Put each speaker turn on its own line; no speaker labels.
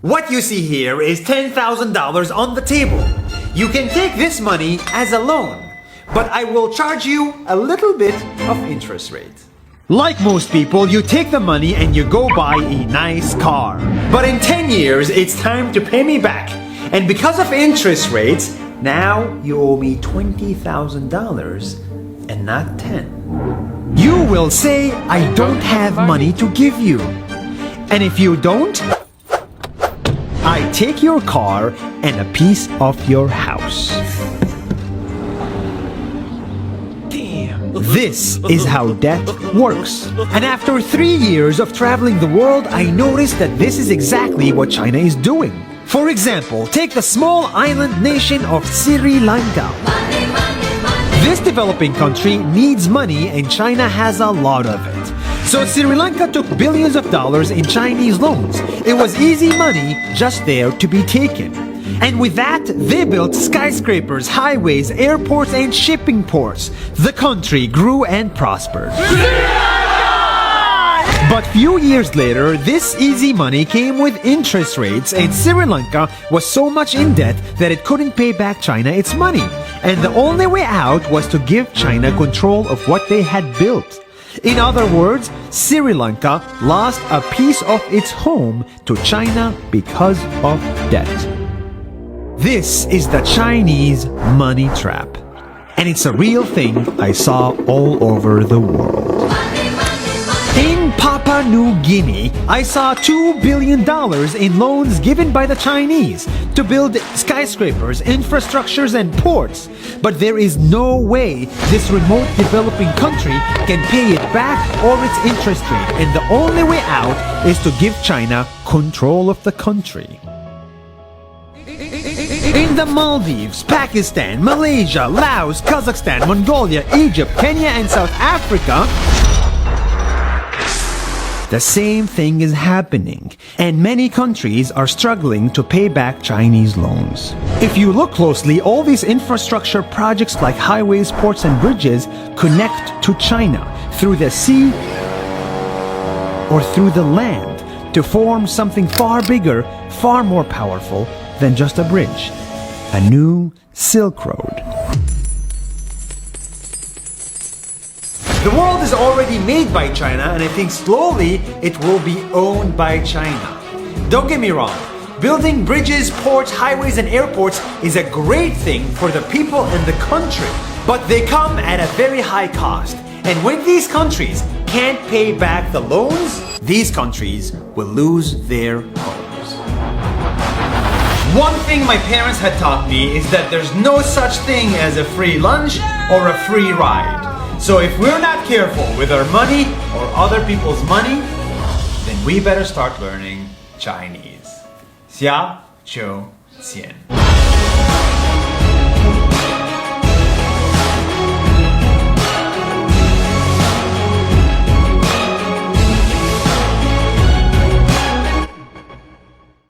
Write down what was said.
What you see here is $10,000 on the table. You can take this money as a loan, but I will charge you a little bit of interest rate. Like most people, you take the money and you go buy a nice car. But in 10 years, it's time to pay me back. And because of interest rates, now you owe me $20,000 and not 10. You will say, I don't have money to give you. And if you don't, I take your car and a piece of your house. This is how debt works. And after 3 years of traveling the world, I noticed that this is exactly what China is doing. For example, take the small island nation of Sri Lanka. This developing country needs money and China has a lot of it. So Sri Lanka took billions of dollars in Chinese loans. It was easy money just there to be taken. And with that, they built skyscrapers, highways, airports, and shipping ports. The country grew and prospered. But few years later, this easy money came with interest rates, and Sri Lanka was so much in debt that it couldn't pay back China its money. And the only way out was to give China control of what they had built. In other words, Sri Lanka lost a piece of its home to China because of debt. This is the Chinese money trap. And it's a real thing I saw all over the world. In Papua New Guinea, I saw $2 billion in loans given by the Chinese to build skyscrapers, infrastructures, and ports. But there is no way this remote developing country can pay it back or its interest rate. And the only way out is to give China control of the country. In the Maldives, Pakistan, Malaysia, Laos, Kazakhstan, Mongolia, Egypt, Kenya, and South Africa, the same thing is happening, and many countries are struggling to pay back Chinese loans. If you look closely, all these infrastructure projects like highways, ports, and bridges connect to China through the sea or through the land to form something far bigger, far more powerful than just a bridge. A new Silk Road. The world is already made by China, and I think slowly it will be owned by China. Don't get me wrong, building bridges, ports, highways, and airports is a great thing for the people and the country, but they come at a very high cost. And when these countries can't pay back the loans, these countries will lose their homes. One thing my parents had taught me is that there's no such thing as a free lunch or a free ride. So if we're not careful with our money or other people's money, then we better start learning Chinese. 下周见。